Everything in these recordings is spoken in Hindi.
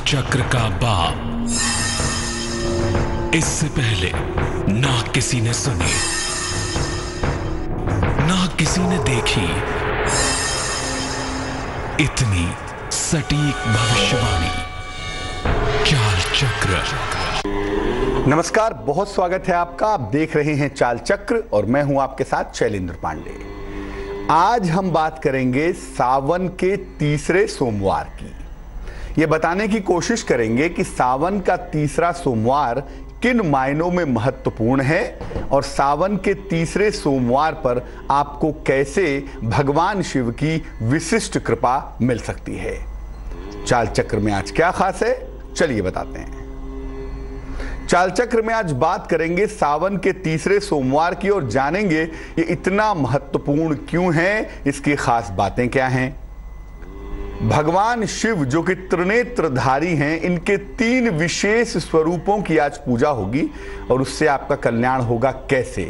चक्र का बाप इससे पहले ना किसी ने सुनी, ना किसी ने देखी इतनी सटीक भविष्यवाणी। चाल चक्र। नमस्कार, बहुत स्वागत है आपका। आप देख रहे हैं चाल चक्र और मैं हूं आपके साथ शैलेंद्र पांडे। आज हम बात करेंगे सावन के तीसरे सोमवार की। ये बताने की कोशिश करेंगे कि सावन का तीसरा सोमवार किन मायनों में महत्वपूर्ण है और सावन के तीसरे सोमवार पर आपको कैसे भगवान शिव की विशिष्ट कृपा मिल सकती है। चाल चक्र में आज क्या खास है, चलिए बताते हैं। चाल चक्र में आज बात करेंगे सावन के तीसरे सोमवार की और जानेंगे ये इतना महत्वपूर्ण क्यों है, इसकी खास बातें क्या हैं। भगवान शिव जो कि त्रिनेत्रधारी हैं, इनके 3 विशेष स्वरूपों की आज पूजा होगी और उससे आपका कल्याण होगा कैसे।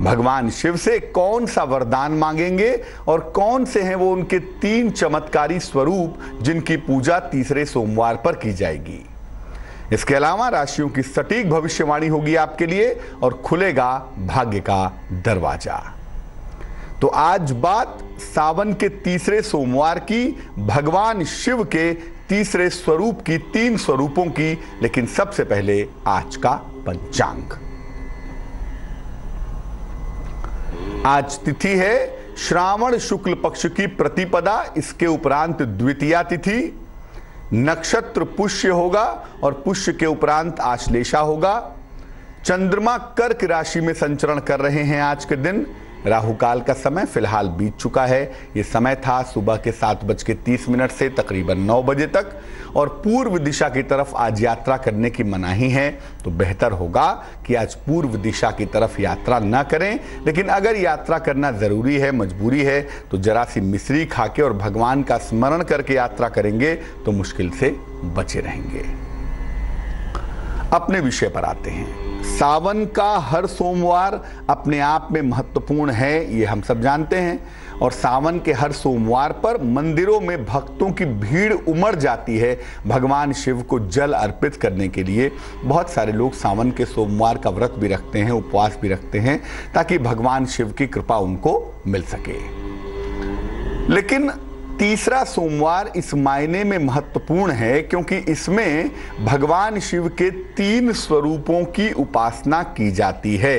भगवान शिव से कौन सा वरदान मांगेंगे और कौन से हैं वो उनके 3 चमत्कारी स्वरूप जिनकी पूजा तीसरे सोमवार पर की जाएगी। इसके अलावा राशियों की सटीक भविष्यवाणी होगी आपके लिए और खुलेगा भाग्य का दरवाजा। तो आज बात सावन के तीसरे सोमवार की, भगवान शिव के तीसरे स्वरूप की, 3 स्वरूपों की। लेकिन सबसे पहले आज का पंचांग। आज तिथि है श्रावण शुक्ल पक्ष की प्रतिपदा, इसके उपरांत द्वितीया तिथि। नक्षत्र पुष्य होगा और पुष्य के उपरांत आश्लेषा होगा। चंद्रमा कर्क राशि में संचरण कर रहे हैं आज के दिन। राहु काल का समय फिलहाल बीत चुका है। ये समय था सुबह के 7:30 से तकरीबन 9 बजे तक और पूर्व दिशा की तरफ आज यात्रा करने की मनाही है। तो बेहतर होगा कि आज पूर्व दिशा की तरफ यात्रा ना करें, लेकिन अगर यात्रा करना जरूरी है, मजबूरी है, तो जरा सी मिश्री खा के और भगवान का स्मरण करके यात्रा करेंगे तो मुश्किल से बचे रहेंगे। अपने विषय पर आते हैं। सावन का हर सोमवार अपने आप में महत्वपूर्ण है, ये हम सब जानते हैं। और सावन के हर सोमवार पर मंदिरों में भक्तों की भीड़ उमड़ जाती है भगवान शिव को जल अर्पित करने के लिए। बहुत सारे लोग सावन के सोमवार का व्रत भी रखते हैं, उपवास भी रखते हैं, ताकि भगवान शिव की कृपा उनको मिल सके। लेकिन तीसरा सोमवार इस मायने में महत्वपूर्ण है क्योंकि इसमें भगवान शिव के 3 स्वरूपों की उपासना की जाती है।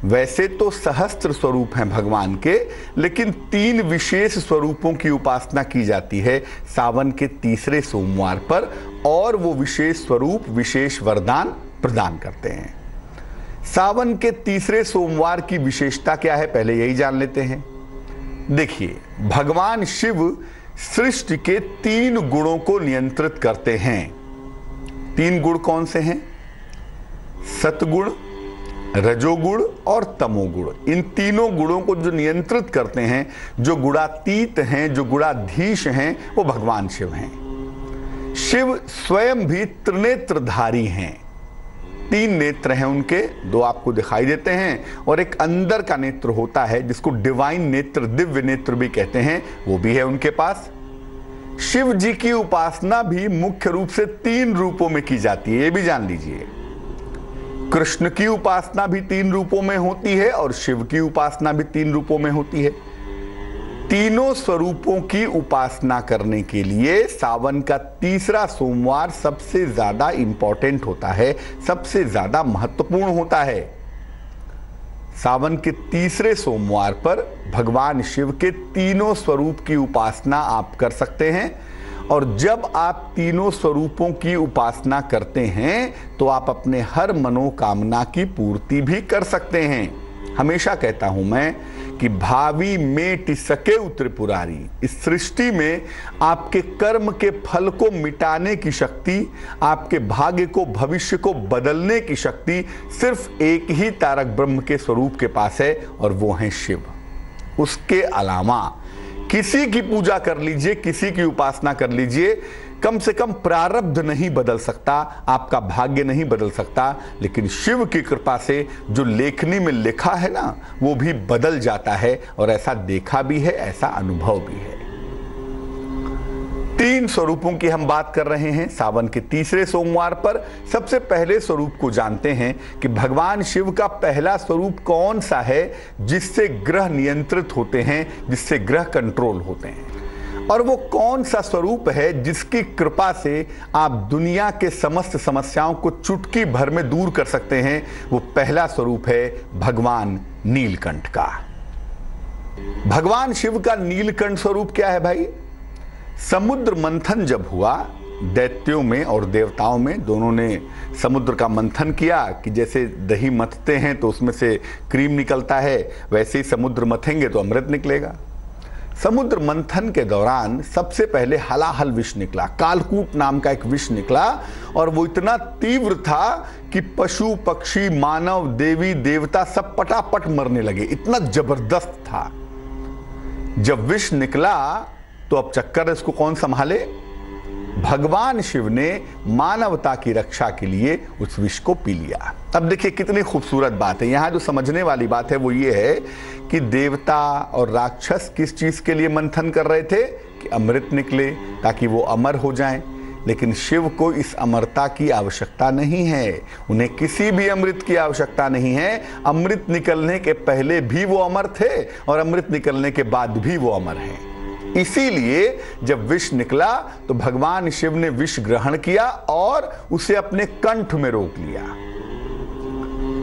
वैसे तो सहस्त्र स्वरूप हैं भगवान के, लेकिन 3 विशेष स्वरूपों की उपासना की जाती है सावन के तीसरे सोमवार पर, और वो विशेष स्वरूप विशेष वरदान प्रदान करते हैं। सावन के तीसरे सोमवार की विशेषता क्या है, पहले यही जान लेते हैं। देखिए, भगवान शिव सृष्टि के 3 गुणों को नियंत्रित करते हैं। 3 गुण कौन से हैं? सतगुण, रजोगुण और तमोगुण। इन तीनों गुणों को जो नियंत्रित करते हैं, जो गुणातीत हैं, जो गुणाधीश हैं, वो भगवान शिव हैं। शिव स्वयं भी त्रिनेत्रधारी हैं। 3 नेत्र हैं उनके, 2 आपको दिखाई देते हैं और एक अंदर का नेत्र होता है जिसको डिवाइन नेत्र, दिव्य नेत्र भी कहते हैं, वो भी है उनके पास। शिव जी की उपासना भी मुख्य रूप से 3 रूपों में की जाती है, ये भी जान लीजिए। कृष्ण की उपासना भी 3 रूपों में होती है और शिव की उपासना भी 3 रूपों में होती है। तीनों स्वरूपों की उपासना करने के लिए सावन का तीसरा सोमवार सबसे ज्यादा इंपॉर्टेंट होता है, सबसे ज्यादा महत्वपूर्ण होता है। सावन के तीसरे सोमवार पर भगवान शिव के तीनों स्वरूप की उपासना आप कर सकते हैं। और जब आप तीनों स्वरूपों की उपासना करते हैं तो आप अपने हर मनोकामना की पूर्ति भी कर सकते हैं। हमेशा कहता हूं मैं कि भावी मेट सके त्रिपुरारी। इस सृष्टि में आपके कर्म के फल को मिटाने की शक्ति, आपके भाग्य को, भविष्य को बदलने की शक्ति सिर्फ एक ही तारक ब्रह्म के स्वरूप के पास है और वो है शिव। उसके अलावा किसी की पूजा कर लीजिए, किसी की उपासना कर लीजिए, कम से कम प्रारब्ध नहीं बदल सकता, आपका भाग्य नहीं बदल सकता, लेकिन शिव की कृपा से जो लेखनी में लिखा है ना, वो भी बदल जाता है। और ऐसा देखा भी है, ऐसा अनुभव भी है। 3 3 स्वरूपों की हम बात कर रहे हैं सावन के तीसरे सोमवार पर। सबसे पहले स्वरूप को जानते हैं कि भगवान शिव का पहला स्वरूप कौन सा है जिससे ग्रह नियंत्रित होते हैं, जिससे ग्रह कंट्रोल होते हैं, और वो कौन सा स्वरूप है जिसकी कृपा से आप दुनिया के समस्त समस्याओं को चुटकी भर में दूर कर सकते हैं। वो पहला स्वरूप है भगवान नीलकंठ का। भगवान शिव का नीलकंठ स्वरूप क्या है भाई? समुद्र मंथन जब हुआ दैत्यों में और देवताओं में, दोनों ने समुद्र का मंथन किया कि जैसे दही मथते हैं तो उसमें से क्रीम निकलता है, वैसे ही समुद्र मथेंगे तो अमृत निकलेगा। समुद्र मंथन के दौरान सबसे पहले हलाहल विष निकला, कालकूट नाम का एक विष निकला, और वो इतना तीव्र था कि पशु पक्षी मानव देवी देवता सब पटापट मरने लगे, इतना जबरदस्त था। जब विष निकला तो अब चक्कर इसको कौन संभाले? भगवान शिव ने मानवता की रक्षा के लिए उस विष को पी लिया। अब देखिए कितनी खूबसूरत बात है। यहां जो समझने वाली बात है वो ये है कि देवता और राक्षस किस चीज के लिए मंथन कर रहे थे? कि अमृत निकले ताकि वो अमर हो जाएं। लेकिन शिव को इस अमरता की आवश्यकता नहीं है, उन्हें किसी भी अमृत की आवश्यकता नहीं है। अमृत निकलने के पहले भी वो अमर थे और अमृत निकलने के बाद भी वो अमर हैं। इसीलिए जब विष निकला तो भगवान शिव ने विष ग्रहण किया और उसे अपने कंठ में रोक लिया।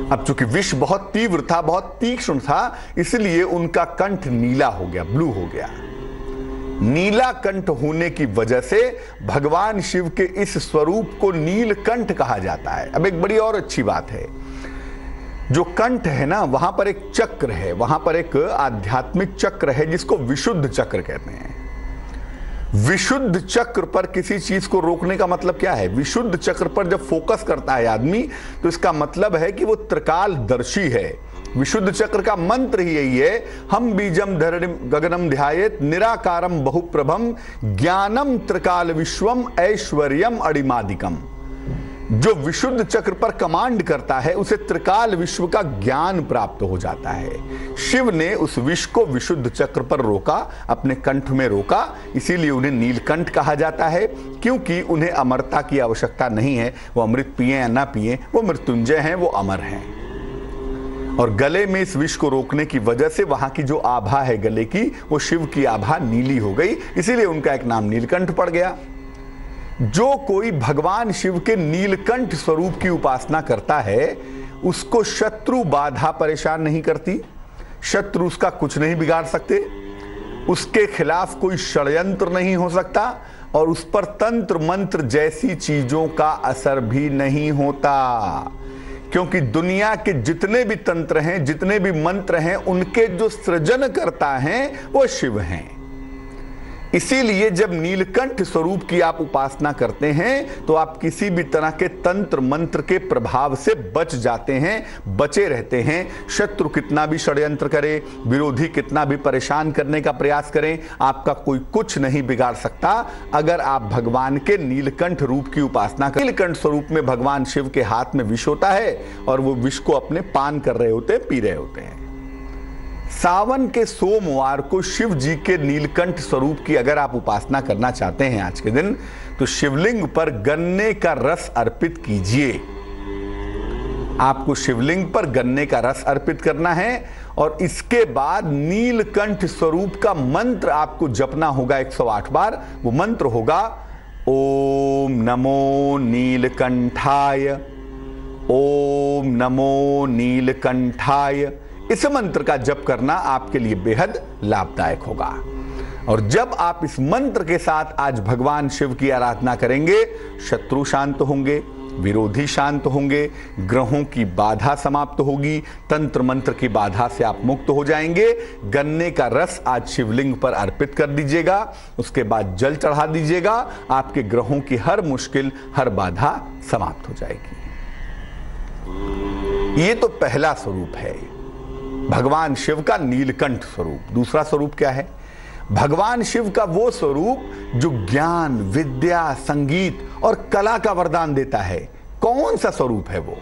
अब चूंकि विष बहुत तीव्र था, बहुत तीक्ष्ण था, इसलिए उनका कंठ नीला हो गया, ब्लू हो गया। नीला कंठ होने की वजह से भगवान शिव के इस स्वरूप को नीलकंठ कहा जाता है। अब एक बड़ी और अच्छी बात है, जो कंठ है ना, वहां पर एक चक्र है, वहां पर एक आध्यात्मिक चक्र है जिसको विशुद्ध चक्र कहते हैं। विशुद्ध चक्र पर किसी चीज को रोकने का मतलब क्या है? विशुद्ध चक्र पर जब फोकस करता है आदमी तो इसका मतलब है कि वो त्रिकालदर्शी है। विशुद्ध चक्र का मंत्र ही यही है, हम बीजम धरणिम गगनम ध्यायेत निराकारम बहुप्रभम ज्ञानम त्रिकाल विश्वम ऐश्वर्यम अणिमादिकम। जो विशुद्ध चक्र पर कमांड करता है उसे त्रिकाल विश्व का ज्ञान प्राप्त हो जाता है। शिव ने उस विष को विशुद्ध चक्र पर रोका, अपने कंठ में रोका, इसीलिए उन्हें नीलकंठ कहा जाता है, क्योंकि उन्हें अमरता की आवश्यकता नहीं है। वो अमृत पिए या ना पिए, वो मृत्युंजय हैं, वो अमर हैं। और गले में इस विष को रोकने की वजह से वहां की जो आभा है गले की, वो शिव की आभा नीली हो गई, इसीलिए उनका एक नाम नीलकंठ पड़ गया। जो कोई भगवान शिव के नीलकंठ स्वरूप की उपासना करता है उसको शत्रु बाधा परेशान नहीं करती, शत्रु उसका कुछ नहीं बिगाड़ सकते, उसके खिलाफ कोई षड्यंत्र नहीं हो सकता, और उस पर तंत्र मंत्र जैसी चीजों का असर भी नहीं होता। क्योंकि दुनिया के जितने भी तंत्र हैं, जितने भी मंत्र हैं, उनके जो सृजन करता है वो शिव हैं। इसीलिए जब नीलकंठ स्वरूप की आप उपासना करते हैं तो आप किसी भी तरह के तंत्र मंत्र के प्रभाव से बच जाते हैं, बचे रहते हैं। शत्रु कितना भी षड्यंत्र करे, विरोधी कितना भी परेशान करने का प्रयास करें, आपका कोई कुछ नहीं बिगाड़ सकता अगर आप भगवान के नीलकंठ रूप की उपासना करें। नीलकंठ स्वरूप में भगवान शिव के हाथ में विष होता है और वो विष को अपने पान कर रहे होते हैं, पी रहे होते हैं। सावन के सोमवार को शिव जी के नीलकंठ स्वरूप की अगर आप उपासना करना चाहते हैं आज के दिन, तो शिवलिंग पर गन्ने का रस अर्पित कीजिए। आपको शिवलिंग पर गन्ने का रस अर्पित करना है और इसके बाद नीलकंठ स्वरूप का मंत्र आपको जपना होगा 108 बार। वो मंत्र होगा ओम नमो नीलकंठाय, ओम नमो नीलकंठाय। इस मंत्र का जप करना आपके लिए बेहद लाभदायक होगा। और जब आप इस मंत्र के साथ आज भगवान शिव की आराधना करेंगे, शत्रु शांत होंगे, विरोधी शांत होंगे, ग्रहों की बाधा समाप्त होगी, तंत्र मंत्र की बाधा से आप मुक्त हो जाएंगे। गन्ने का रस आज शिवलिंग पर अर्पित कर दीजिएगा, उसके बाद जल चढ़ा दीजिएगा, आपके ग्रहों की हर मुश्किल, हर बाधा समाप्त हो जाएगी। ये तो पहला स्वरूप है, भगवान शिव का नीलकंठ स्वरूप। दूसरा स्वरूप क्या है? भगवान शिव का वो स्वरूप जो ज्ञान, विद्या, संगीत और कला का वरदान देता है। कौन सा स्वरूप है वो?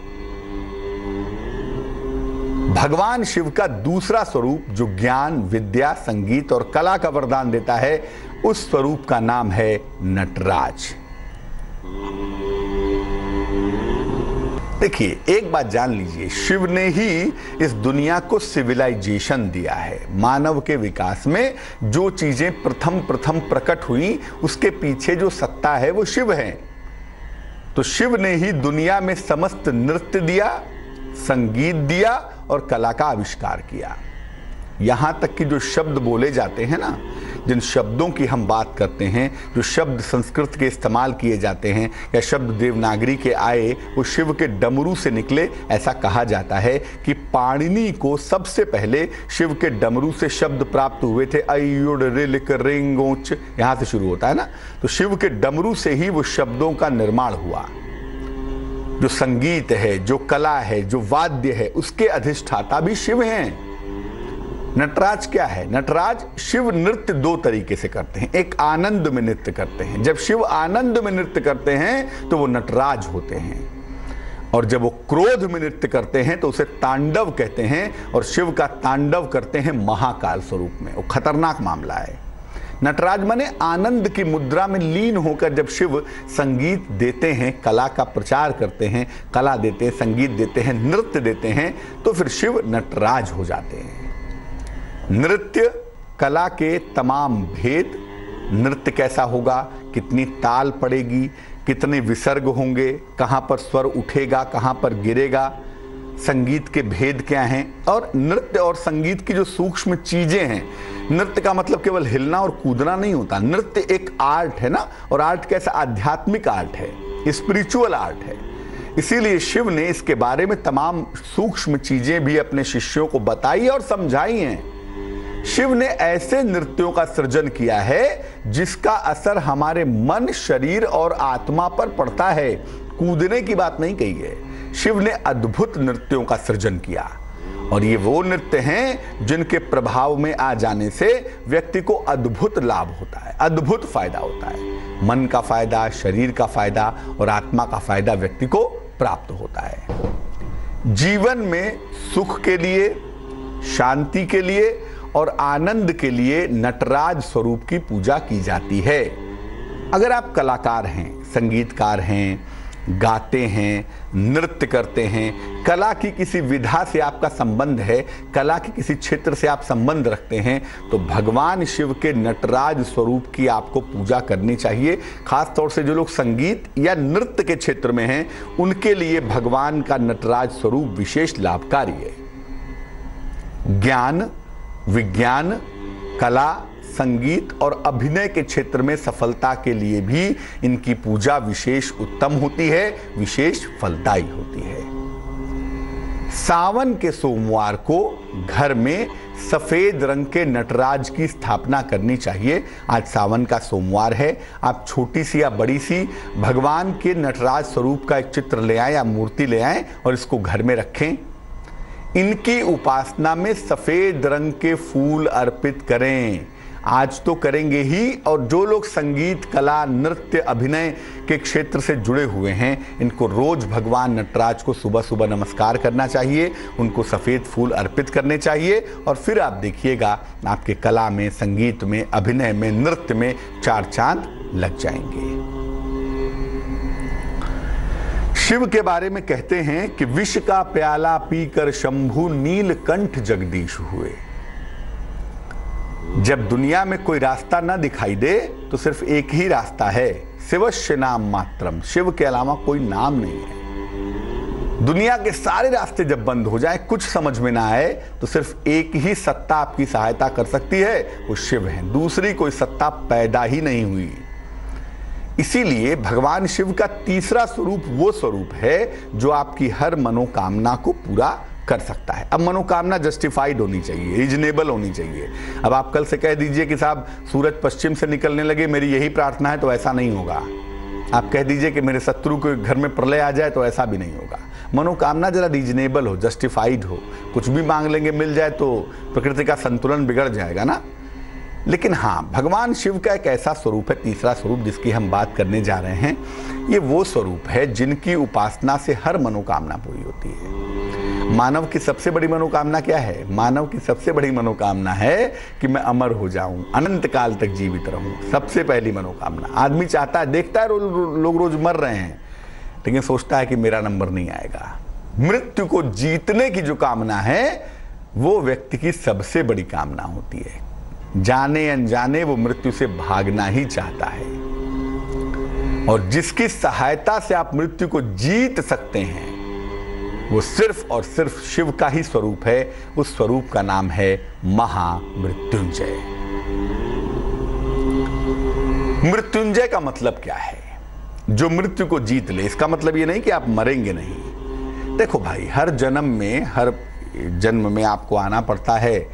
भगवान शिव का दूसरा स्वरूप जो ज्ञान, विद्या, संगीत और कला का वरदान देता है, उस स्वरूप का नाम है नटराज। देखिए, एक बात जान लीजिए, शिव ने ही इस दुनिया को सिविलाइजेशन दिया है। मानव के विकास में जो चीजें प्रथम प्रकट हुई, उसके पीछे जो सत्ता है वो शिव है। तो शिव ने ही दुनिया में समस्त नृत्य दिया, संगीत दिया और कला का आविष्कार किया। यहां तक कि जो शब्द बोले जाते हैं ना, जिन शब्दों की हम बात करते हैं, जो शब्द संस्कृत के इस्तेमाल किए जाते हैं या शब्द देवनागरी के आए, वो शिव के डमरू से निकले। ऐसा कहा जाता है कि पाणिनि को सबसे पहले शिव के डमरू से शब्द प्राप्त हुए थे। अयुड रिलिक रिंगोच, यहां से शुरू होता है ना। तो शिव के डमरू से ही वो शब्दों का निर्माण हुआ। जो संगीत है, जो कला है, जो वाद्य है, उसके अधिष्ठाता भी शिव हैं। नटराज क्या है? नटराज शिव नृत्य दो तरीके से करते हैं। एक आनंद में नृत्य करते हैं। जब शिव आनंद में नृत्य करते हैं तो वो नटराज होते हैं, और जब वो क्रोध में नृत्य करते हैं तो उसे तांडव कहते हैं। और शिव का तांडव करते हैं महाकाल स्वरूप में। वो खतरनाक मामला है। नटराज माने आनंद की मुद्रा में लीन होकर जब शिव संगीत देते हैं, कला का प्रचार करते हैं, कला देते हैं, संगीत देते हैं, नृत्य देते हैं, तो फिर शिव नटराज हो जाते हैं। नृत्य कला के तमाम भेद, नृत्य कैसा होगा, कितनी ताल पड़ेगी, कितने विसर्ग होंगे, कहां पर स्वर उठेगा, कहां पर गिरेगा, संगीत के भेद क्या हैं, और नृत्य और संगीत की जो सूक्ष्म चीजें हैं। नृत्य का मतलब केवल हिलना और कूदना नहीं होता। नृत्य एक आर्ट है ना, और आर्ट कैसा? आध्यात्मिक आर्ट है, स्पिरिचुअल आर्ट है। इसीलिए शिव ने इसके बारे में तमाम सूक्ष्म चीजें भी अपने शिष्यों को बताई और समझाई हैं। शिव ने ऐसे नृत्यों का सृजन किया है जिसका असर हमारे मन, शरीर और आत्मा पर पड़ता है। कूदने की बात नहीं कही है। शिव ने अद्भुत नृत्यों का सृजन किया, और ये वो नृत्य हैं जिनके प्रभाव में आ जाने से व्यक्ति को अद्भुत लाभ होता है, अद्भुत फायदा होता है। मन का फायदा, शरीर का फायदा और आत्मा का फायदा व्यक्ति को प्राप्त होता है। जीवन में सुख के लिए, शांति के लिए और आनंद के लिए नटराज स्वरूप की पूजा की जाती है। अगर आप कलाकार हैं, संगीतकार हैं, गाते हैं, नृत्य करते हैं, कला की किसी विधा से आपका संबंध है, कला के किसी क्षेत्र से आप संबंध रखते हैं, तो भगवान शिव के नटराज स्वरूप की आपको पूजा करनी चाहिए। खास तौर से जो लोग संगीत या नृत्य के क्षेत्र में हैं, उनके लिए भगवान का नटराज स्वरूप विशेष लाभकारी है। ज्ञान, विज्ञान, कला, संगीत और अभिनय के क्षेत्र में सफलता के लिए भी इनकी पूजा विशेष उत्तम होती है, विशेष फलदायी होती है। सावन के सोमवार को घर में सफेद रंग के नटराज की स्थापना करनी चाहिए। आज सावन का सोमवार है। आप छोटी सी या बड़ी सी भगवान के नटराज स्वरूप का एक चित्र ले आए या मूर्ति ले आए और इसको घर में रखें। इनकी उपासना में सफेद रंग के फूल अर्पित करें। आज तो करेंगे ही, और जो लोग संगीत, कला, नृत्य, अभिनय के क्षेत्र से जुड़े हुए हैं, इनको रोज भगवान नटराज को सुबह सुबह नमस्कार करना चाहिए, उनको सफेद फूल अर्पित करने चाहिए, और फिर आप देखिएगा आपके कला में, संगीत में, अभिनय में, नृत्य में चार चांद लग जाएंगे। शिव के बारे में कहते हैं कि विष का प्याला पीकर शंभु नीलकंठ जगदीश हुए। जब दुनिया में कोई रास्ता ना दिखाई दे तो सिर्फ एक ही रास्ता है, शिवस्य नाम मात्रम। शिव के अलावा कोई नाम नहीं है। दुनिया के सारे रास्ते जब बंद हो जाए, कुछ समझ में ना आए, तो सिर्फ एक ही सत्ता आपकी सहायता कर सकती है, वो शिव है। दूसरी कोई सत्ता पैदा ही नहीं हुई। इसीलिए भगवान शिव का तीसरा स्वरूप वो स्वरूप है जो आपकी हर मनोकामना को पूरा कर सकता है। अब मनोकामना जस्टिफाइड होनी चाहिए, रीजनेबल होनी चाहिए। अब आप कल से कह दीजिए कि साहब सूरज पश्चिम से निकलने लगे, मेरी यही प्रार्थना है, तो ऐसा नहीं होगा। आप कह दीजिए कि मेरे शत्रु के घर में प्रलय आ जाए, तो ऐसा भी नहीं होगा। मनोकामना जरा रीजनेबल हो, जस्टिफाइड हो। कुछ भी मांग लेंगे मिल जाए तो प्रकृति का संतुलन बिगड़ जाएगा ना। लेकिन हाँ, भगवान शिव का एक ऐसा स्वरूप है, तीसरा स्वरूप जिसकी हम बात करने जा रहे हैं, ये वो स्वरूप है जिनकी उपासना से हर मनोकामना पूरी होती है। मानव की सबसे बड़ी मनोकामना क्या है? मानव की सबसे बड़ी मनोकामना है कि मैं अमर हो जाऊं, अनंत काल तक जीवित रहूं। सबसे पहली मनोकामना आदमी चाहता है, देखता है लोग रोज मर रहे हैं, लेकिन सोचता है कि मेरा नंबर नहीं आएगा। मृत्यु को जीतने की जो कामना है वो व्यक्ति की सबसे बड़ी कामना होती है। जाने अनजाने वो मृत्यु से भागना ही चाहता है, और जिसकी सहायता से आप मृत्यु को जीत सकते हैं वो सिर्फ और सिर्फ शिव का ही स्वरूप है। उस स्वरूप का नाम है महामृत्युंजय। मृत्युंजय का मतलब क्या है? जो मृत्यु को जीत ले। इसका मतलब ये नहीं कि आप मरेंगे नहीं। देखो भाई, हर जन्म में आपको आना पड़ता है।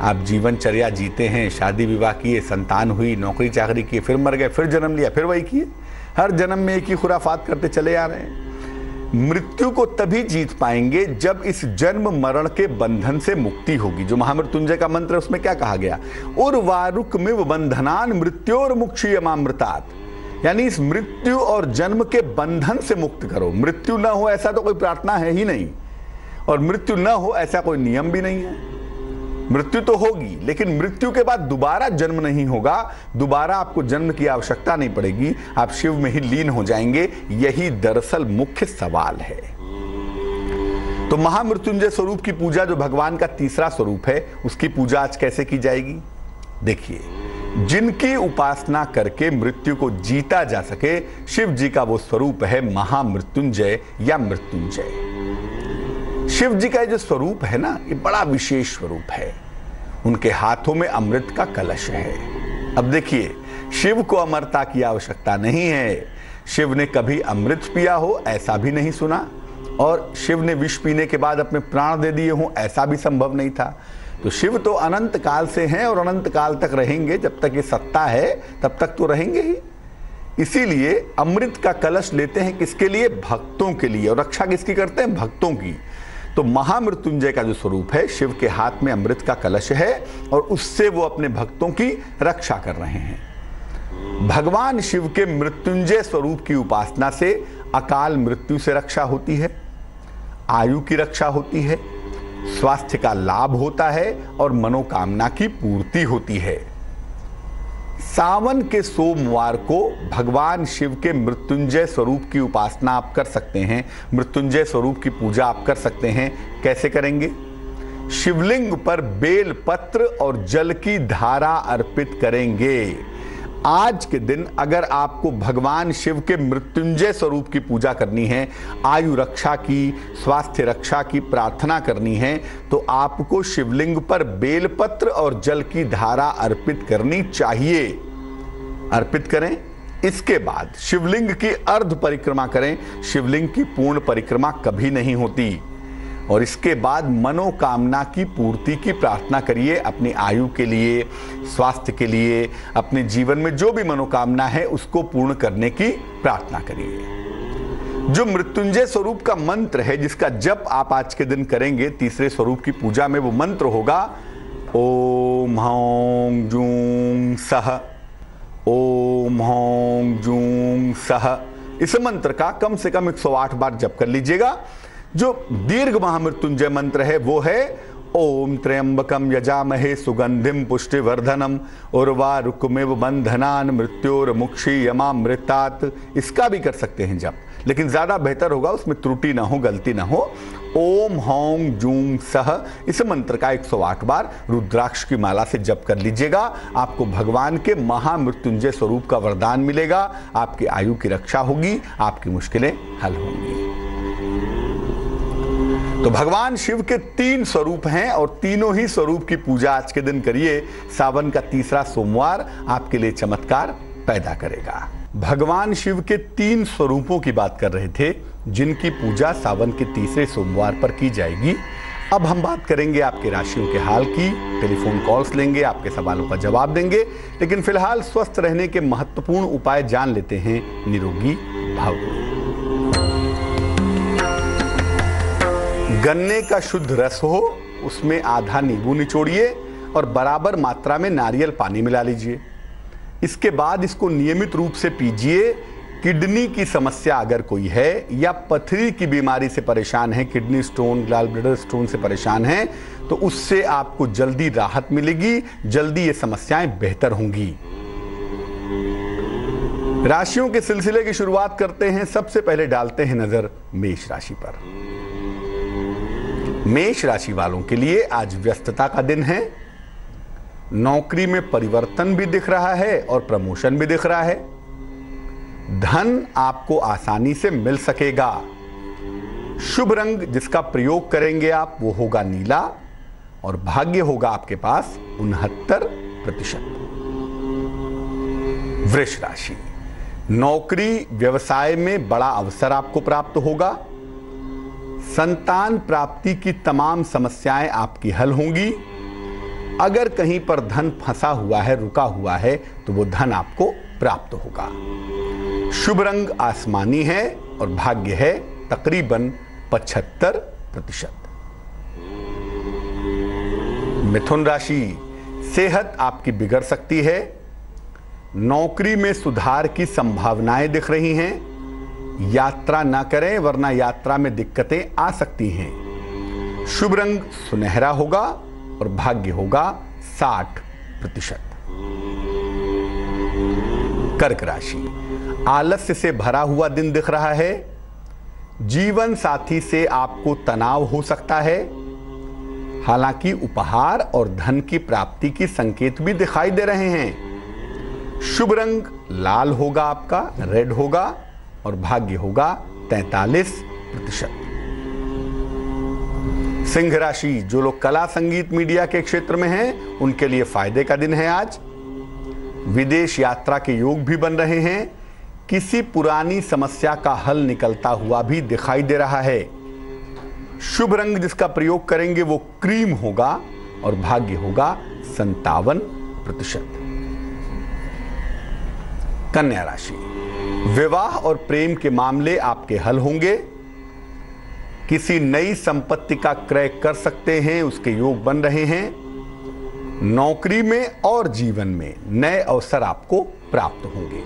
आप जीवनचर्या जीते हैं, शादी विवाह किए, संतान हुई, नौकरी चाकरी किए, फिर मर गए, फिर जन्म लिया, फिर वही किए। हर जन्म में एक ही खुराफात करते चले आ रहे हैं। मृत्यु को तभी जीत पाएंगे जब इस जन्म मरण के बंधन से मुक्ति होगी। जो महामृत्युंजय का मंत्र है उसमें क्या कहा गया? उर्वारुकमिव बंधनान मृत्योर मुक्षीयमामृतात्, यानी इस मृत्यु और जन्म के बंधन से मुक्त करो। मृत्यु न हो ऐसा तो कोई प्रार्थना है ही नहीं, और मृत्यु न हो ऐसा कोई नियम भी नहीं है। मृत्यु तो होगी, लेकिन मृत्यु के बाद दोबारा जन्म नहीं होगा, दोबारा आपको जन्म की आवश्यकता नहीं पड़ेगी, आप शिव में ही लीन हो जाएंगे। यही दरअसल मुख्य सवाल है। तो महामृत्युंजय स्वरूप की पूजा, जो भगवान का तीसरा स्वरूप है, उसकी पूजा आज कैसे की जाएगी? देखिए, जिनकी उपासना करके मृत्यु को जीता जा सके, शिव जी का वो स्वरूप है महामृत्युंजय या मृत्युंजय। शिव जी का जो स्वरूप है ना, ये बड़ा विशेष स्वरूप है। उनके हाथों में अमृत का कलश है। अब देखिए, शिव को अमरता की आवश्यकता नहीं है। शिव ने कभी अमृत पिया हो ऐसा भी नहीं सुना, और शिव ने विष पीने के बाद अपने प्राण दे दिए हो ऐसा भी संभव नहीं था। तो शिव तो अनंत काल से हैं और अनंत काल तक रहेंगे। जब तक ये सत्ता है तब तक तो रहेंगे ही। इसीलिए अमृत का कलश लेते हैं किसके लिए? भक्तों के लिए। और रक्षा किसकी करते हैं? भक्तों की। तो महामृत्युंजय का जो स्वरूप है, शिव के हाथ में अमृत का कलश है और उससे वो अपने भक्तों की रक्षा कर रहे हैं। भगवान शिव के मृत्युंजय स्वरूप की उपासना से अकाल मृत्यु से रक्षा होती है, आयु की रक्षा होती है, स्वास्थ्य का लाभ होता है और मनोकामना की पूर्ति होती है। सावन के सोमवार को भगवान शिव के मृत्युंजय स्वरूप की उपासना आप कर सकते हैं। मृत्युंजय स्वरूप की पूजा आप कर सकते हैं। कैसे करेंगे? शिवलिंग पर बेल पत्र और जल की धारा अर्पित करेंगे। आज के दिन अगर आपको भगवान शिव के मृत्युंजय स्वरूप की पूजा करनी है, आयु रक्षा की, स्वास्थ्य रक्षा की प्रार्थना करनी है, तो आपको शिवलिंग पर बेलपत्र और जल की धारा अर्पित करनी चाहिए। अर्पित करें। इसके बाद शिवलिंग की अर्ध परिक्रमा करें। शिवलिंग की पूर्ण परिक्रमा कभी नहीं होती। और इसके बाद मनोकामना की पूर्ति की प्रार्थना करिए। अपनी आयु के लिए, स्वास्थ्य के लिए, अपने जीवन में जो भी मनोकामना है उसको पूर्ण करने की प्रार्थना करिए। जो मृत्युंजय स्वरूप का मंत्र है, जिसका जप आप आज के दिन करेंगे तीसरे स्वरूप की पूजा में, वो मंत्र होगा ओम हौं जूं सह, ओम हौं जूं सह। इस मंत्र का कम से कम 108 बार जप कर लीजिएगा। जो दीर्घ महामृत्युंजय मंत्र है वो है ओम त्र्यंबकम यजामहे सुगंधिम पुष्टिवर्धनम उर्वारुकमिव बंधनान मृत्योर्मुक्षीयमामृतात्। इसका भी कर सकते हैं जप, लेकिन ज्यादा बेहतर होगा, उसमें त्रुटि ना हो, गलती ना हो। ओम हौं जूं सह, इस मंत्र का 108 बार रुद्राक्ष की माला से जप कर लीजिएगा। आपको भगवान के महामृत्युंजय स्वरूप का वरदान मिलेगा। आपकी आयु की रक्षा होगी, आपकी मुश्किलें हल होंगी। तो भगवान शिव के 3 स्वरूप हैं और तीनों ही स्वरूप की पूजा आज के दिन करिए। सावन का तीसरा सोमवार आपके लिए चमत्कार पैदा करेगा। भगवान शिव के 3 स्वरूपों की बात कर रहे थे, जिनकी पूजा सावन के तीसरे सोमवार पर की जाएगी। अब हम बात करेंगे आपके राशियों के हाल की। टेलीफोन कॉल्स लेंगे, आपके सवालों का जवाब देंगे, लेकिन फिलहाल स्वस्थ रहने के महत्वपूर्ण उपाय जान लेते हैं। निरोगी भव। गन्ने का शुद्ध रस हो, उसमें आधा नींबू निचोड़िए और बराबर मात्रा में नारियल पानी मिला लीजिए। इसके बाद इसको नियमित रूप से पीजिए। किडनी की समस्या अगर कोई है या पथरी की बीमारी से परेशान है, kidney stone, gall bladder stone से परेशान है, तो उससे आपको जल्दी राहत मिलेगी, जल्दी ये समस्याएं बेहतर होंगी। राशियों के सिलसिले की शुरुआत करते हैं। सबसे पहले डालते हैं नजर मेष राशि पर। मेष राशि वालों के लिए आज व्यस्तता का दिन है। नौकरी में परिवर्तन भी दिख रहा है और प्रमोशन भी दिख रहा है। धन आपको आसानी से मिल सकेगा। शुभ रंग जिसका प्रयोग करेंगे आप वो होगा नीला और भाग्य होगा आपके पास 69%। वृष राशि, नौकरी व्यवसाय में बड़ा अवसर आपको प्राप्त होगा। संतान प्राप्ति की तमाम समस्याएं आपकी हल होंगी। अगर कहीं पर धन फंसा हुआ है, रुका हुआ है, तो वो धन आपको प्राप्त होगा। शुभ रंग आसमानी है और भाग्य है तकरीबन 75%। मिथुन राशि, सेहत आपकी बिगड़ सकती है। नौकरी में सुधार की संभावनाएं दिख रही हैं। यात्रा ना करें वरना यात्रा में दिक्कतें आ सकती हैं। शुभ रंग सुनहरा होगा और भाग्य होगा 60%। कर्क राशि, आलस्य से भरा हुआ दिन दिख रहा है। जीवन साथी से आपको तनाव हो सकता है। हालांकि उपहार और धन की प्राप्ति की संकेत भी दिखाई दे रहे हैं। शुभ रंग लाल होगा आपका, रेड होगा और भाग्य होगा 43%। सिंह राशि, जो लोग कला संगीत मीडिया के क्षेत्र में हैं उनके लिए फायदे का दिन है आज। विदेश यात्रा के योग भी बन रहे हैं। किसी पुरानी समस्या का हल निकलता हुआ भी दिखाई दे रहा है। शुभ रंग जिसका प्रयोग करेंगे वो क्रीम होगा और भाग्य होगा 57%। कन्या राशि, विवाह और प्रेम के मामले आपके हल होंगे। किसी नई संपत्ति का क्रय कर सकते हैं, उसके योग बन रहे हैं। नौकरी में और जीवन में नए अवसर आपको प्राप्त होंगे।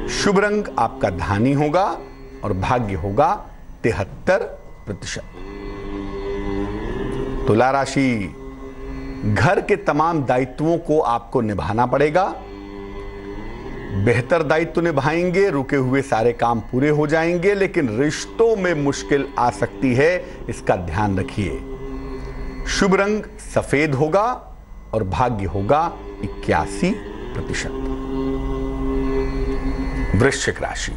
शुभ रंग आपका धानी होगा और भाग्य होगा 73%। तुला राशि, घर के तमाम दायित्वों को आपको निभाना पड़ेगा। बेहतर दायित्व निभाएंगे, रुके हुए सारे काम पूरे हो जाएंगे, लेकिन रिश्तों में मुश्किल आ सकती है, इसका ध्यान रखिए। शुभ रंग सफेद होगा और भाग्य होगा 81%। वृश्चिक राशि,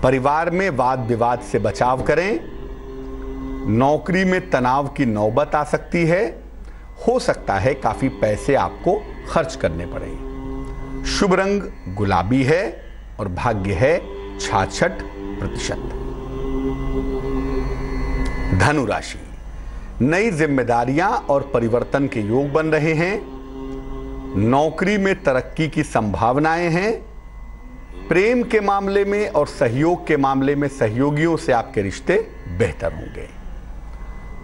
परिवार में वाद विवाद से बचाव करें। नौकरी में तनाव की नौबत आ सकती है। हो सकता है काफी पैसे आपको खर्च करने पड़े। शुभ रंग गुलाबी है और भाग्य है 66%। धनु राशि, नई जिम्मेदारियां और परिवर्तन के योग बन रहे हैं। नौकरी में तरक्की की संभावनाएं हैं। प्रेम के मामले में और सहयोग के मामले में सहयोगियों से आपके रिश्ते बेहतर होंगे।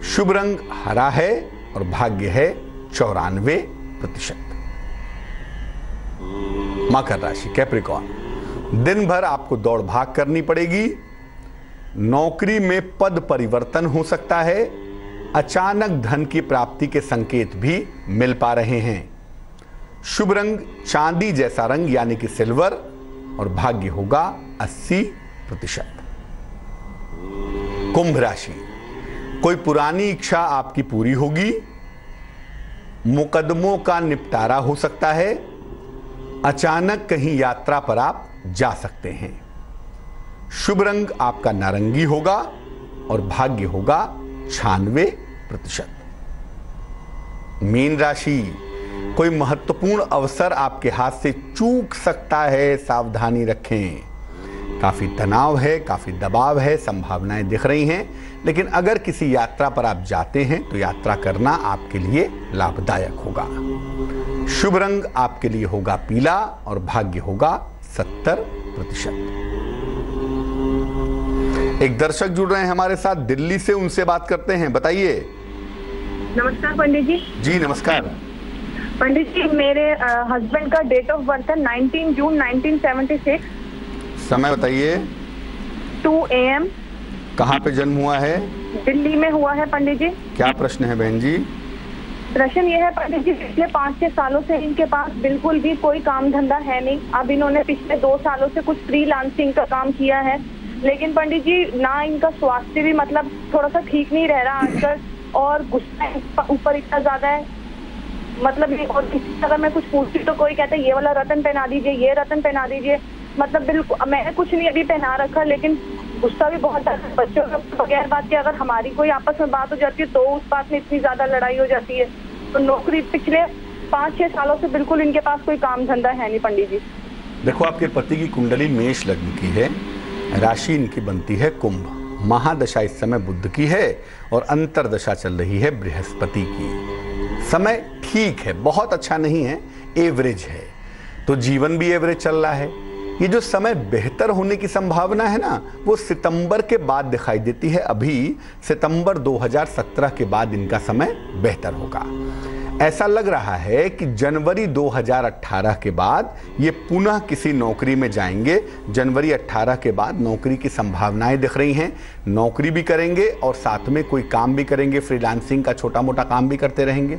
शुभ रंग हरा है और भाग्य है 94%। मकर राशि, कैप्रिकॉर्न, दिन भर आपको दौड़ भाग करनी पड़ेगी। नौकरी में पद परिवर्तन हो सकता है। अचानक धन की प्राप्ति के संकेत भी मिल पा रहे हैं। शुभ रंग चांदी जैसा रंग यानी कि सिल्वर और भाग्य होगा 80%। कुंभ राशि, कोई पुरानी इच्छा आपकी पूरी होगी। मुकदमों का निपटारा हो सकता है। अचानक कहीं यात्रा पर आप जा सकते हैं। शुभ रंग आपका नारंगी होगा और भाग्य होगा 96%। मीन राशि, कोई महत्वपूर्ण अवसर आपके हाथ से चूक सकता है, सावधानी रखें। काफी तनाव है, काफी दबाव है, संभावनाएं दिख रही हैं, लेकिन अगर किसी यात्रा पर आप जाते हैं तो यात्रा करना आपके लिए लाभदायक होगा। शुभ रंग आपके लिए होगा पीला और भाग्य होगा 70%। एक दर्शक जुड़ रहे हैं हमारे साथ दिल्ली से, उनसे बात करते हैं। बताइए। नमस्कार पंडित जी। जी नमस्कार। पंडित जी, मेरे हस्बैंड का डेट ऑफ बर्थ है 19 जून 1976। समय बताइए। 2 AM। कहाँ पे जन्म हुआ है? दिल्ली में हुआ है पंडित जी। क्या प्रश्न है बहन जी? प्रश्न ये है पंडित जी, पिछले 5-6 सालों से इनके पास बिल्कुल भी कोई काम धंधा है नहीं। अब इन्होंने पिछले 2 सालों से कुछ फ्रीलांसिंग का काम किया है, लेकिन पंडित जी ना इनका स्वास्थ्य भी मतलब थोड़ा सा ठीक नहीं रह रहा आजकल, और गुस्सा ऊपर इतना ज्यादा है। मतलब और किसी अगर मैं कुछ पूछती तो कोई कहता है ये वाला रतन पहना दीजिए, ये रतन पहना दीजिए। मतलब बिल्कुल मैंने कुछ नहीं अभी पहना रखा, लेकिन गुस्सा भी बहुत ज्यादा। बच्चों के बगैर बात के अगर हमारी कोई आपस में बात हो जाती है तो उस बात में इतनी ज्यादा लड़ाई हो जाती है। तो नौकरी पिछले 5-6 सालों से बिल्कुल इनके पास कोई काम धंधा है नहीं पंडित जी। देखो, आपके पति की कुंडली मेष लग्न की है, राशि इनकी बनती है कुंभ, महादशा इस समय बुध की है और अंतरदशा चल रही है बृहस्पति की। समय ठीक है, बहुत अच्छा नहीं है, एवरेज है। तो जीवन भी एवरेज चल रहा है। ये जो समय बेहतर होने की संभावना है ना, वो सितंबर के बाद दिखाई देती है। अभी सितंबर 2017 के बाद इनका समय बेहतर होगा। ऐसा लग रहा है कि जनवरी 2018 के बाद ये पुनः किसी नौकरी में जाएंगे। जनवरी 18 के बाद नौकरी की संभावनाएं दिख रही हैं। नौकरी भी करेंगे और साथ में कोई काम भी करेंगे, फ्रीलांसिंग का छोटा मोटा काम भी करते रहेंगे।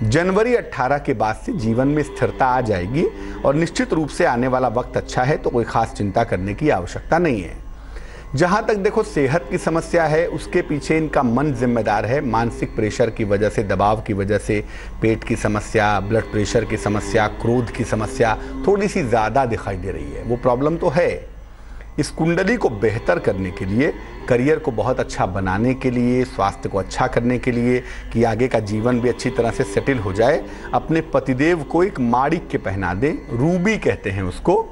जनवरी 18 के बाद से जीवन में स्थिरता आ जाएगी और निश्चित रूप से आने वाला वक्त अच्छा है, तो कोई खास चिंता करने की आवश्यकता नहीं है। जहां तक देखो सेहत की समस्या है, उसके पीछे इनका मन जिम्मेदार है। मानसिक प्रेशर की वजह से, दबाव की वजह से पेट की समस्या, ब्लड प्रेशर की समस्या, क्रोध की समस्या थोड़ी सी ज़्यादा दिखाई दे रही है। वो प्रॉब्लम तो है। इस कुंडली को बेहतर करने के लिए, करियर को बहुत अच्छा बनाने के लिए, स्वास्थ्य को अच्छा करने के लिए, कि आगे का जीवन भी अच्छी तरह से सेटल हो जाए, अपने पतिदेव को एक माणिक्य पहना दें। रूबी कहते हैं उसको।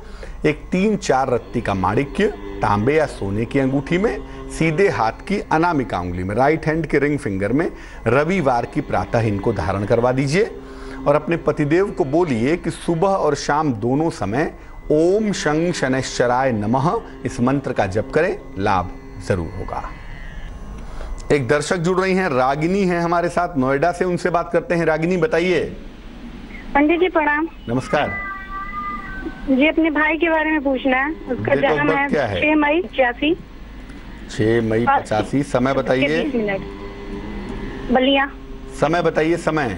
एक 3-4 रत्ती का माणिक्य तांबे या सोने की अंगूठी में, सीधे हाथ की अनामिका उंगली में, राइट हैंड के रिंग फिंगर में, रविवार की प्रातः इनको धारण करवा दीजिए और अपने पतिदेव को बोलिए कि सुबह और शाम दोनों समय ओम शं शनैश्चराय नमः इस मंत्र का जप करें, लाभ जरूर होगा। एक दर्शक जुड़ रही हैं, रागिनी है हमारे साथ नोएडा से, उनसे बात करते हैं। रागिनी बताइए। पंडित जी प्रणाम। नमस्कार जी, अपने भाई के बारे में पूछना है। उसका जन्म है 6 मई 85। 6 मई 85। समय बताइए। 20 मिनट बलिया। समय बताइए। समय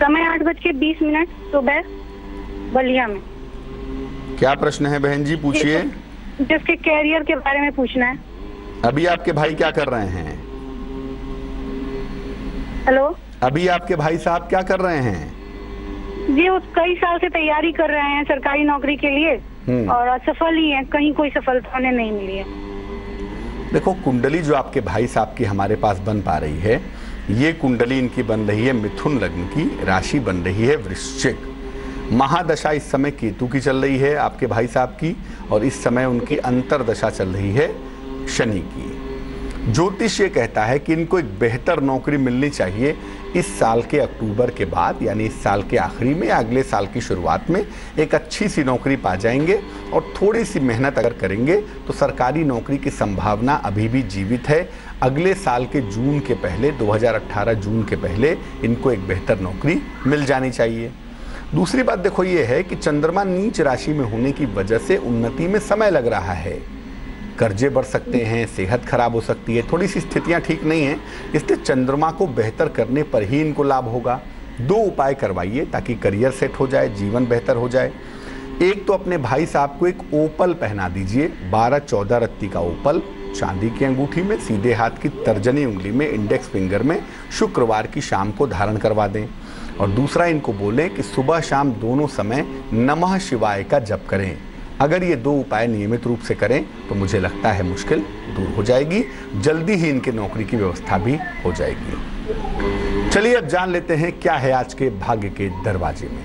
8:20 सुबह बलिया में। क्या प्रश्न है बहन जी, पूछिए। जिसके कैरियर के बारे में पूछना है। अभी आपके भाई क्या कर रहे हैं? हेलो। अभी आपके भाई साहब क्या कर रहे हैं? जी, वो कई साल से तैयारी कर रहे हैं सरकारी नौकरी के लिए और असफल ही है, कहीं कोई सफलता उन्हें नहीं मिली है। देखो, कुंडली जो आपके भाई साहब की हमारे पास बन पा रही है, ये कुंडली इनकी बन रही है मिथुन लग्न की, राशि बन रही है वृश्चिक। महादशा इस समय केतु की चल रही है आपके भाई साहब की, और इस समय उनकी अंतरदशा चल रही है शनि की। ज्योतिष ये कहता है कि इनको एक बेहतर नौकरी मिलनी चाहिए इस साल के अक्टूबर के बाद, यानी इस साल के आखिरी में या अगले साल की शुरुआत में एक अच्छी सी नौकरी पा जाएंगे। और थोड़ी सी मेहनत अगर करेंगे तो सरकारी नौकरी की संभावना अभी भी जीवित है। अगले साल के जून के पहले, 2018 जून के पहले इनको एक बेहतर नौकरी मिल जानी चाहिए। दूसरी बात देखो ये है कि चंद्रमा नीच राशि में होने की वजह से उन्नति में समय लग रहा है। कर्जे बढ़ सकते हैं, सेहत खराब हो सकती है, थोड़ी सी स्थितियां ठीक नहीं हैं, इसलिए चंद्रमा को बेहतर करने पर ही इनको लाभ होगा। 2 उपाय करवाइए ताकि करियर सेट हो जाए, जीवन बेहतर हो जाए। एक तो अपने भाई साहब को एक ओपल पहना दीजिए, 12-14 रत्ती का ओपल, चांदी की अंगूठी में, सीधे हाथ की तर्जनी उंगली में, इंडेक्स फिंगर में, शुक्रवार की शाम को धारण करवा दें। और दूसरा, इनको बोलें कि सुबह शाम दोनों समय नमः शिवाय का जप करें। अगर ये 2 उपाय नियमित रूप से करें तो मुझे लगता है मुश्किल दूर हो जाएगी, जल्दी ही इनके नौकरी की व्यवस्था भी हो जाएगी। चलिए अब जान लेते हैं क्या है आज के भाग्य के दरवाजे में।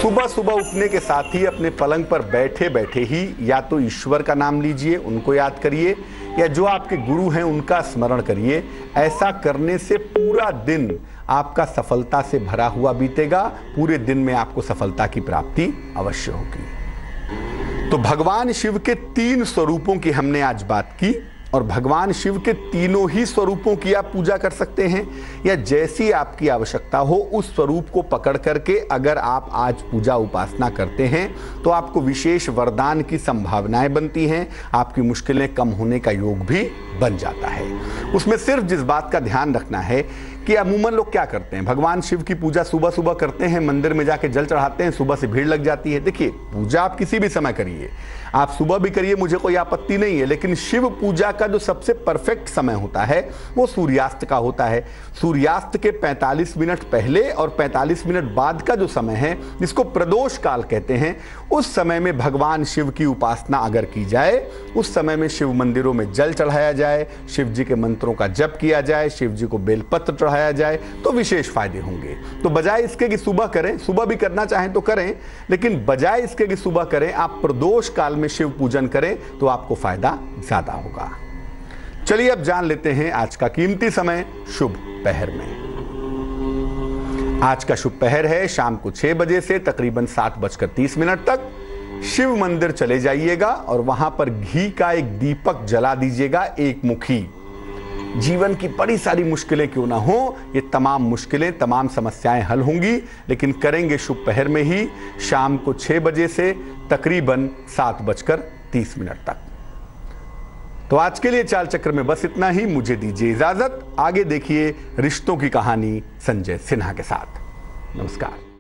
सुबह सुबह उठने के साथ ही अपने पलंग पर बैठे बैठे ही या तो ईश्वर का नाम लीजिए, उनको याद करिए, या जो आपके गुरु हैं उनका स्मरण करिए। ऐसा करने से पूरा दिन आपका सफलता से भरा हुआ बीतेगा। पूरे दिन में आपको सफलता की प्राप्ति अवश्य होगी। तो भगवान शिव के 3 स्वरूपों की हमने आज बात की और भगवान शिव के तीनों ही स्वरूपों की आप पूजा कर सकते हैं, या जैसी आपकी आवश्यकता हो उस स्वरूप को पकड़ करके अगर आप आज पूजा उपासना करते हैं तो आपको विशेष वरदान की संभावनाएं बनती हैं, आपकी मुश्किलें कम होने का योग भी बन जाता है। उसमें सिर्फ जिस बात का ध्यान रखना है कि अमूमन लोग क्या करते हैं, भगवान शिव की पूजा सुबह सुबह करते हैं, मंदिर में जाके जल चढ़ाते हैं, सुबह से भीड़ लग जाती है। देखिए, पूजा आप किसी भी समय करिए, आप सुबह भी करिए, मुझे कोई आपत्ति नहीं है, लेकिन शिव पूजा का जो सबसे परफेक्ट समय होता है वो सूर्यास्त का होता है। सूर्यास्त के 45 मिनट पहले और 45 मिनट बाद का जो समय है, जिसको प्रदोष काल कहते हैं, उस समय में भगवान शिव की उपासना अगर की जाए, उस समय में शिव मंदिरों में जल चढ़ाया जाए, शिव जी के मंत्रों का जप किया जाए, शिव जी को बेलपत्र चढ़ाया जाए, तो विशेष फायदे होंगे। तो बजाय इसके कि सुबह करें, सुबह भी करना चाहें तो करें, लेकिन बजाय इसके कि सुबह करें, आप प्रदोष काल में शिव पूजन करें तो आपको फायदा ज्यादा होगा। चलिए अब जान लेते हैं आज का कीमती समय शुभ पहर में। आज का शुभ पहर है शाम को 6 बजे से तकरीबन 7:30 तक। शिव मंदिर चले जाइएगा और वहां पर घी का एक दीपक जला दीजिएगा, एक मुखी। जीवन की बड़ी सारी मुश्किलें क्यों ना हो, ये तमाम मुश्किलें, तमाम समस्याएं हल होंगी, लेकिन करेंगे शुभ पहर में ही, शाम को 6 बजे से तकरीबन 7:30 तक। तो आज के लिए चाल चक्र में बस इतना ही। मुझे दीजिए इजाजत। आगे देखिए रिश्तों की कहानी संजय सिन्हा के साथ। नमस्कार।